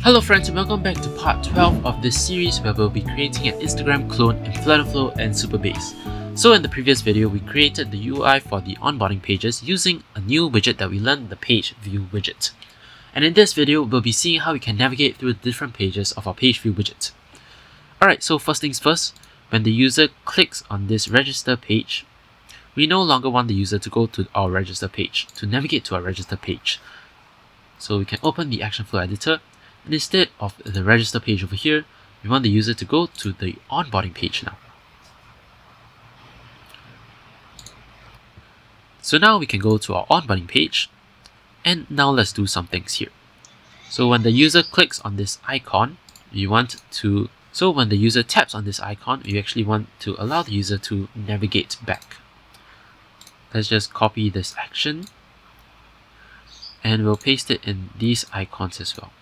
Hello friends, and welcome back to part 12 of this series where we'll be creating an Instagram clone in FlutterFlow and Supabase. So in the previous video, we created the UI for the onboarding pages using a new widget that we learned, the PageView widget. And in this video, we'll be seeing how we can navigate through the different pages of our PageView widget. Alright, so first things first, when the user clicks on this register page, we no longer want the user to go to our register page, to navigate to our register page. So we can open the action flow editor. And instead of the register page over here, we want the user to go to the onboarding page now. So now we can go to our onboarding page, and now let's do some things here. So when the user clicks on this icon, when the user taps on this icon, we actually want to allow the user to navigate back. Let's just copy this action, and we'll paste it in these icons as well.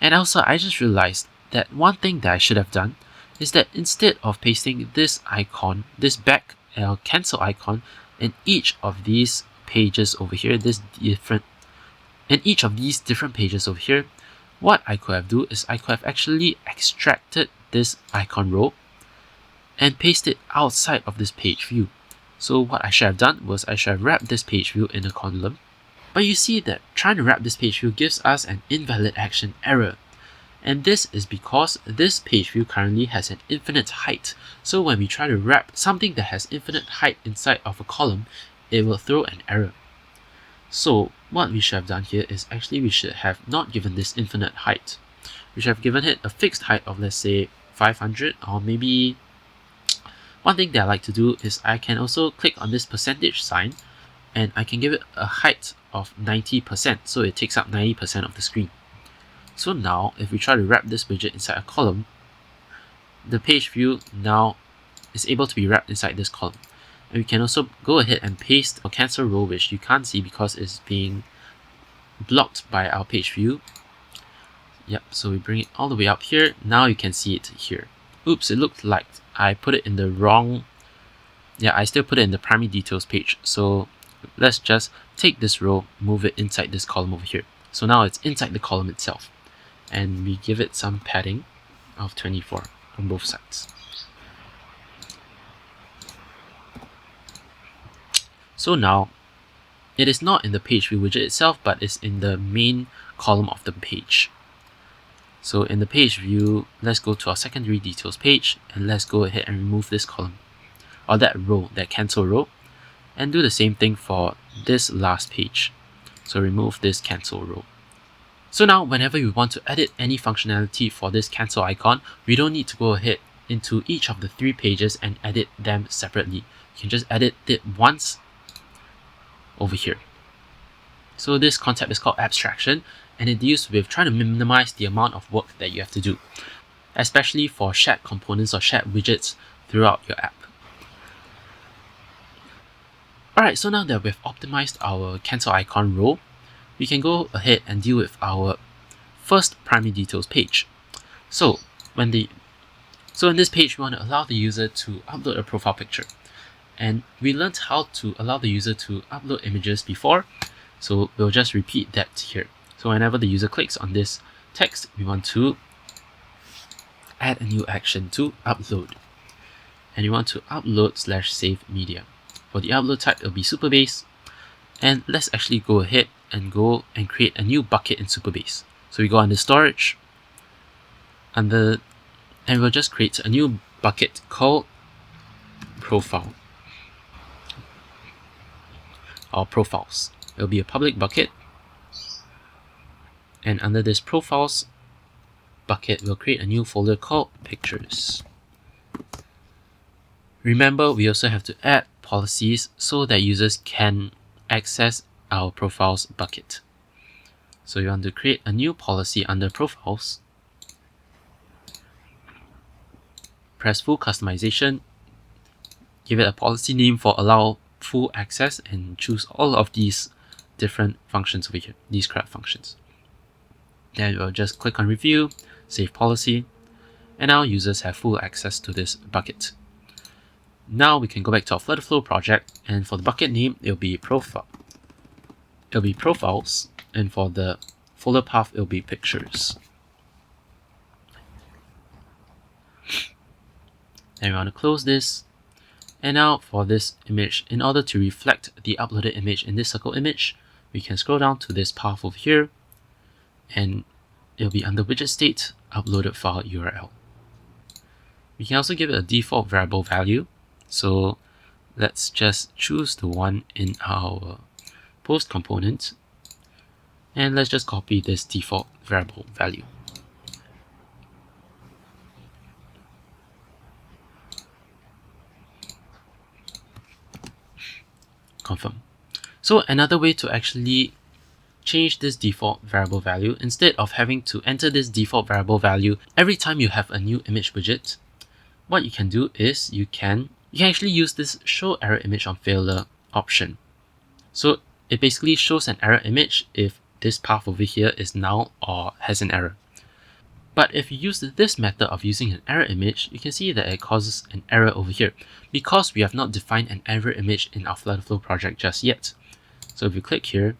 And also, I just realized that one thing that I should have done is that instead of pasting this icon, this back cancel icon, in each of these pages over here, different pages over here, what I could have done is I could have actually extracted this icon row and paste it outside of this page view. So what I should have done was I should have wrapped this page view in a column. But you see that trying to wrap this page view gives us an invalid action error. And this is because this page view currently has an infinite height. So when we try to wrap something that has infinite height inside of a column, it will throw an error. So what we should have done here is actually we should have not given this infinite height. We should have given it a fixed height of, let's say, 500, or maybe one thing that I like to do is I can also click on this percentage sign and I can give it a height of 90%, so it takes up 90% of the screen. So now, if we try to wrap this widget inside a column, the page view now is able to be wrapped inside this column. And we can also go ahead and paste a cancel row, which you can't see because it's being blocked by our page view. Yep, so we bring it all the way up here. Now you can see it here. Oops, it looked like I put it in the wrong... Yeah, I still put it in the primary details page. So let's just take this row, move it inside this column over here. So now it's inside the column itself. And we give it some padding of 24 on both sides. So now, it is not in the page view widget itself, but it's in the main column of the page. So in the page view, let's go to our secondary details page, and let's go ahead and remove this column, or that row, that cancel row, and do the same thing for this last page. So remove this cancel row. So now whenever we want to edit any functionality for this cancel icon, we don't need to go ahead into each of the 3 pages and edit them separately. You can just edit it once over here. So this concept is called abstraction, and it deals with trying to minimize the amount of work that you have to do, especially for shared components or shared widgets throughout your app. Alright, so now that we've optimized our cancel icon row, we can go ahead and deal with our first primary details page. So in this page, we want to allow the user to upload a profile picture. And we learned how to allow the user to upload images before, so we'll just repeat that here. So whenever the user clicks on this text, we want to add a new action to upload. And we want to upload/save media. For the upload type, it'll be Supabase. And let's actually go ahead and create a new bucket in Supabase. So we go under storage, and we'll just create a new bucket called profile, or profiles. It'll be a public bucket, and under this profiles bucket, we'll create a new folder called pictures. Remember, we also have to add policies so that users can access our profiles bucket. So you want to create a new policy under profiles, press full customization, give it a policy name for allow full access, and choose all of these different functions over here, these CRUD functions. Then we'll just click on review, save policy, and now users have full access to this bucket. Now we can go back to our FlutterFlow project, and for the bucket name, it'll be profiles, and for the folder path, it'll be pictures. Then we want to close this. And now for this image, in order to reflect the uploaded image in this circle image, we can scroll down to this path over here, and it'll be under widget state, uploaded file URL. We can also give it a default variable value. So let's just choose the one in our post component, and let's just copy this default variable value. Confirm. So another way to actually change this default variable value, instead of having to enter this default variable value every time you have a new image widget, what you can do is you can actually use this show error image on failure option. So it basically shows an error image if this path over here is null or has an error. But if you use this method of using an error image, you can see that it causes an error over here because we have not defined an error image in our FlutterFlow project just yet. So if you click here,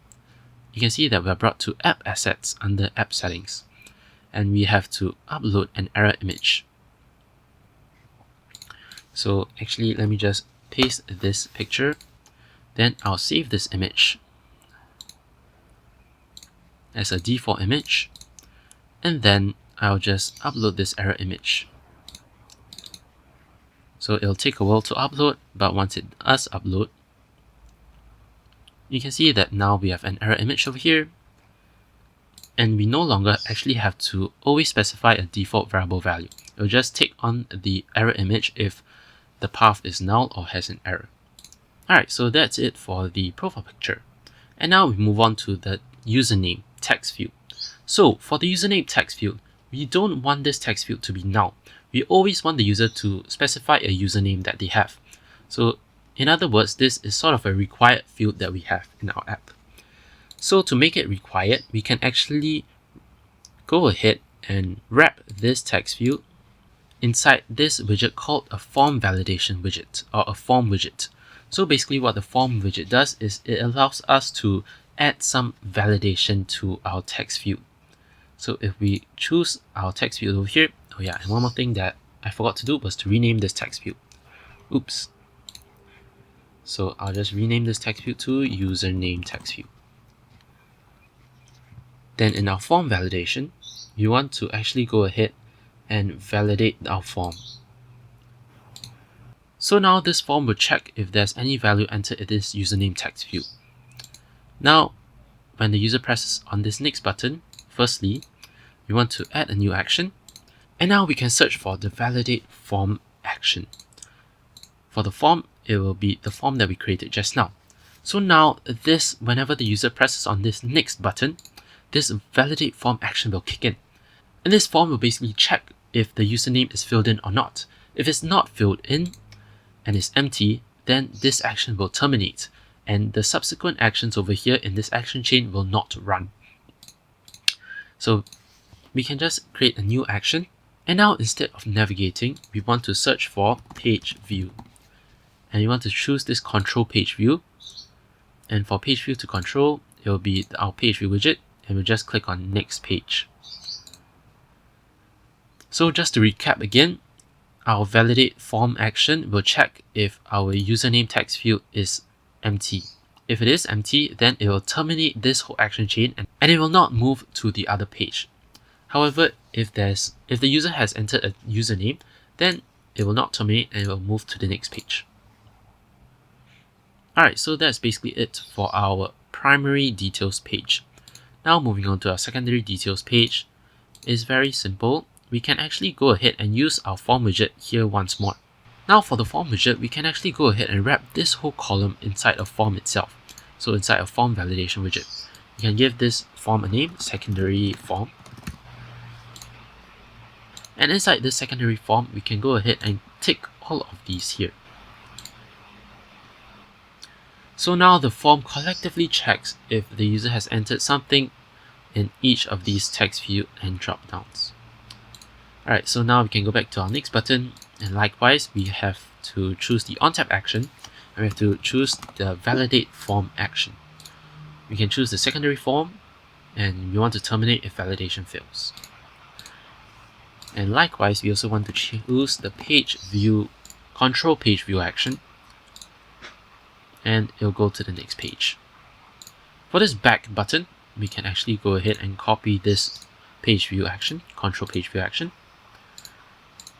you can see that we are brought to App Assets under App Settings, and we have to upload an error image. So actually, let me just paste this picture, then I'll save this image as a default image, and then I'll just upload this error image. So it'll take a while to upload, but once it does upload, you can see that now we have an error image over here, and we no longer actually have to always specify a default variable value. It'll just take on the error image if the path is null or has an error. Alright, so that's it for the profile picture. And now we move on to the username text field. So for the username text field, we don't want this text field to be null. We always want the user to specify a username that they have. So in other words, this is sort of a required field that we have in our app. So to make it required, we can actually go ahead and wrap this text field inside this widget called a form validation widget, or a form widget. So basically what the form widget does is it allows us to add some validation to our text field. So if we choose our text field over here, oh yeah, and one more thing that I forgot to do was to rename this text field. Oops. So I'll just rename this text field to username text field. Then in our form validation, we want to actually go ahead and validate our form. So now this form will check if there's any value entered in this username text field. Now, when the user presses on this next button, firstly, we want to add a new action, and now we can search for the validate form action. For the form, it will be the form that we created just now. So now this, whenever the user presses on this next button, this validate form action will kick in. And this form will basically check if the username is filled in or not. If it's not filled in and is empty, then this action will terminate, and the subsequent actions over here in this action chain will not run. So we can just create a new action, and now instead of navigating, we want to search for PageView, and we want to choose this control PageView, and for PageView to control, it will be our PageView widget, and we'll just click on next page. So just to recap again, our validate form action will check if our username text field is empty. If it is empty, then it will terminate this whole action chain and it will not move to the other page. However, if the user has entered a username, then it will not terminate and it will move to the next page. Alright, so that's basically it for our primary details page. Now moving on to our secondary details page, is very simple. We can actually go ahead and use our form widget here once more. Now for the form widget, we can actually go ahead and wrap this whole column inside a form itself. So inside a form validation widget, you can give this form a name, secondary form. And inside this secondary form, we can go ahead and tick all of these here. So now the form collectively checks if the user has entered something in each of these text field and drop downs. Alright, so now we can go back to our next button, and likewise we have to choose the on-tap action, and we have to choose the validate form action. We can choose the secondary form, and we want to terminate if validation fails. And likewise, we also want to choose the page view, control page view action, and it'll go to the next page. For this back button, we can actually go ahead and copy this page view action, control page view action,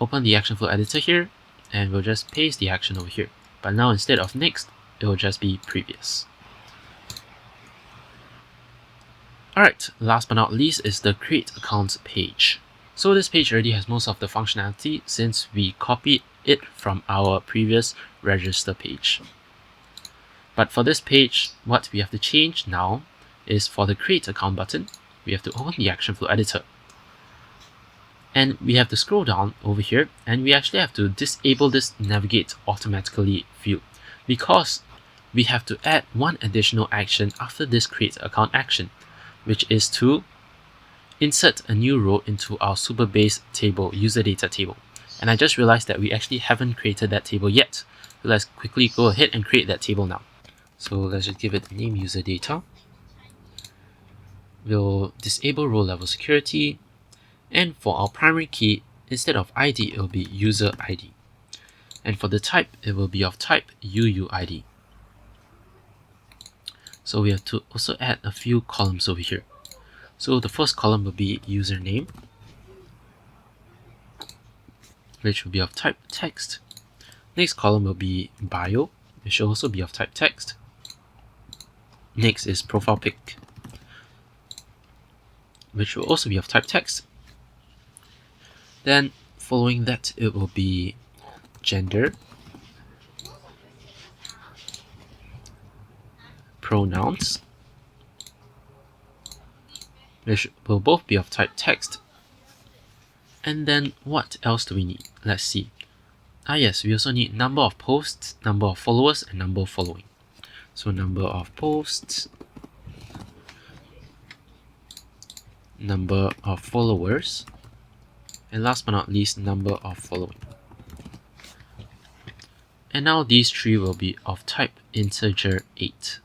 open the action flow editor here, and we'll just paste the action over here. But now instead of next, it will just be previous. Alright, last but not least is the create accounts page. So this page already has most of the functionality since we copied it from our previous register page. But for this page, what we have to change now is for the create account button, we have to open the action flow editor. And we have to scroll down over here, and we actually have to disable this navigate automatically view, because we have to add one additional action after this create account action, which is to insert a new row into our Supabase table, user data table. And I just realized that we actually haven't created that table yet. So let's quickly go ahead and create that table now. So let's just give it the name user data. We'll disable row level security. And for our primary key, instead of ID, it will be user ID. And for the type, it will be of type UUID. So we have to also add a few columns over here. So the first column will be username, which will be of type text. Next column will be bio, which should also be of type text. Next is profile pic, which will also be of type text. Then following that, it will be gender, pronouns, which will both be of type text. And then what else do we need? Let's see. Yes, we also need number of posts, number of followers, and number of following. So number of posts, number of followers, and last but not least, number of following. And now these three will be of type integer 8.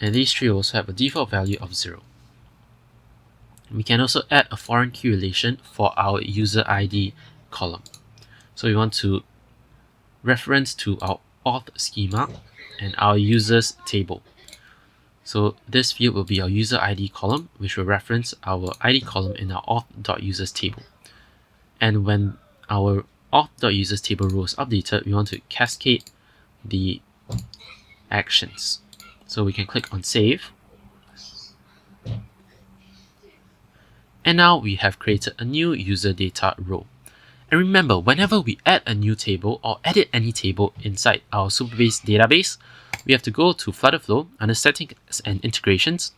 And these three also have a default value of 0. We can also add a foreign key relation for our user ID column. So we want to reference to our auth schema and our users table. So this field will be our user ID column, which will reference our ID column in our auth.users table. And when our auth.users table row is updated, we want to cascade the actions. So we can click on save. And now we have created a new user data row. And remember, whenever we add a new table or edit any table inside our Supabase database, we have to go to FlutterFlow under settings and integrations,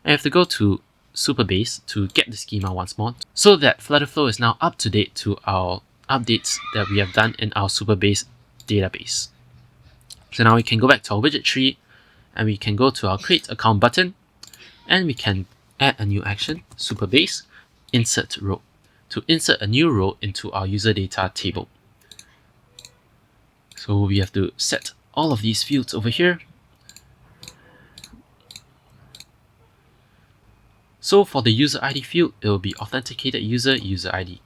and we have to go to Supabase to get the schema once more, so that FlutterFlow is now up to date to our updates that we have done in our Supabase database. So now we can go back to our widget tree, and we can go to our create account button, and we can add a new action, Supabase insert row, to insert a new row into our user data table. So we have to set all of these fields over here. So for the user ID field, it will be authenticated user ID.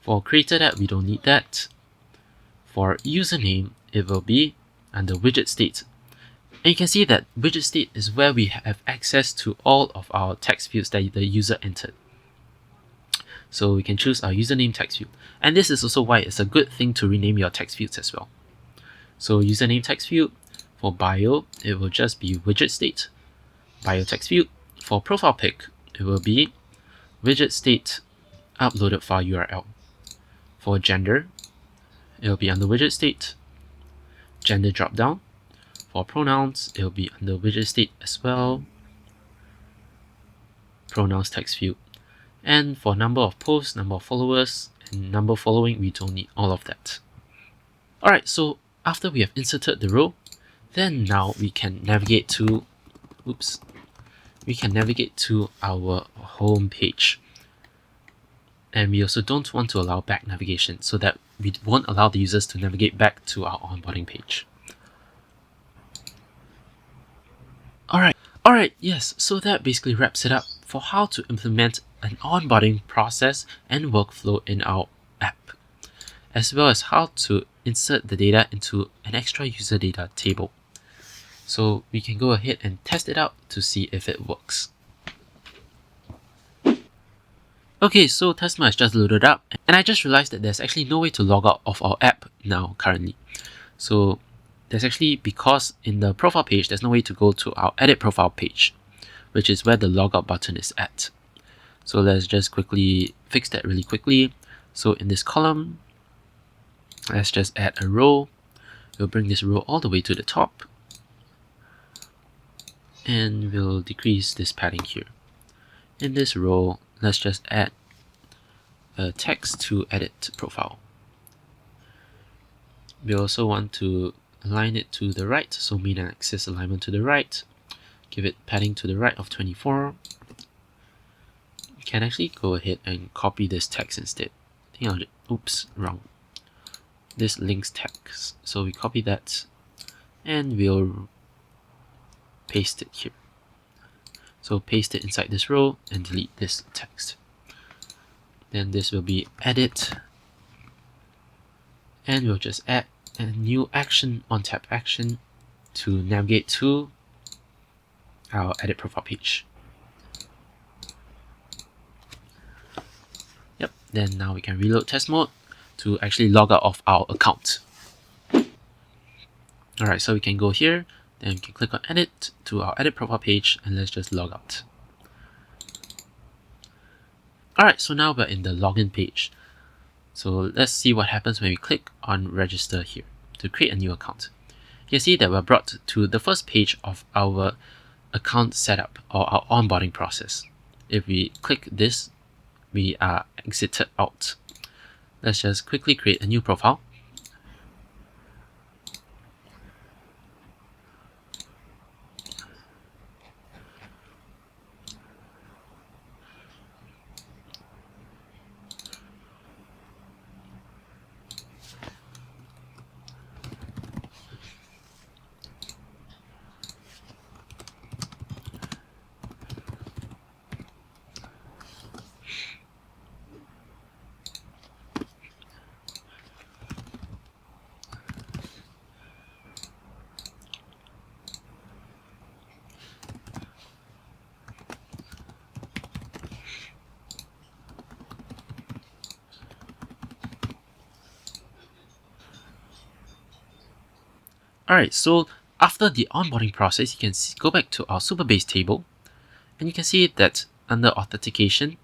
For created app, we don't need that. For username, it will be under widget state. And you can see that widget state is where we have access to all of our text fields that the user entered. So we can choose our username text field. And this is also why it's a good thing to rename your text fields as well. So username text field, for bio, it will just be widget state, bio text field. For profile pic, it will be widget state uploaded file URL. For gender, it will be under widget state, gender dropdown. For pronouns, it will be under widget state as well, pronouns text field. And for number of posts, number of followers, and number following, we don't need all of that. Alright, so after we have inserted the row, then now we can navigate to our home page. And we also don't want to allow back navigation so that we won't allow the users to navigate back to our onboarding page. Alright, yes, so that basically wraps it up for how to implement an onboarding process and workflow in our app, as well as how to insert the data into an extra user data table. So we can go ahead and test it out to see if it works. Okay, so Tesla has just loaded up, and I just realized that there's actually no way to log out of our app now currently. So there's actually, because in the profile page, there's no way to go to our edit profile page, which is where the logout button is at. So let's just quickly fix that really quickly. So in this column, let's just add a row. We'll bring this row all the way to the top, and we'll decrease this padding here. In this row, let's just add a text to edit profile. We also want to align it to the right, so main axis alignment to the right. Give it padding to the right of 24. You can actually go ahead and copy this text instead. I think I'll just, oops, wrong. This links text. So we copy that and we'll paste it here. So paste it inside this row and delete this text. Then this will be edit, and we'll just add a new action on tap action to navigate to our edit profile page. Yep, then now we can reload test mode to actually log out of our account. Alright, so we can go here, then we can click on edit to our edit profile page, and let's just log out. Alright, so now we're in the login page. So let's see what happens when we click on register here to create a new account. You can see that we're brought to the first page of our account setup or our onboarding process. If we click this, we are exited out. Let's just quickly create a new profile. Alright, so after the onboarding process, you can go back to our Supabase table, and you can see that under authentication,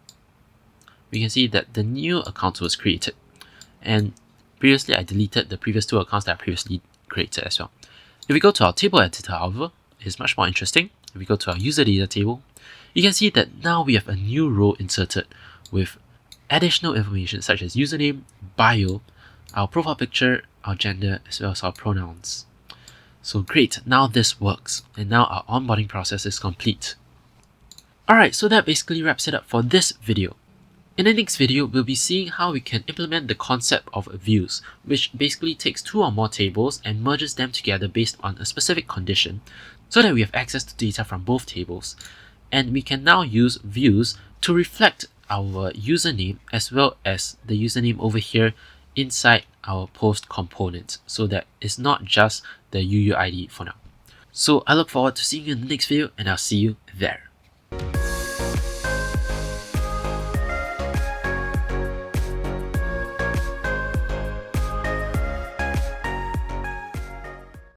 we can see that the new account was created. And previously, I deleted the previous two accounts that I previously created as well. If we go to our table editor, however, it's much more interesting. If we go to our user data table, you can see that now we have a new row inserted with additional information such as username, bio, our profile picture, our gender, as well as our pronouns. So great, now this works, and now our onboarding process is complete. Alright, so that basically wraps it up for this video. In the next video, we'll be seeing how we can implement the concept of views, which basically takes two or more tables and merges them together based on a specific condition, so that we have access to data from both tables. And we can now use views to reflect our username as well as the username over here inside our post component, so that it's not just the UUID for now. So I look forward to seeing you in the next video, and I'll see you there.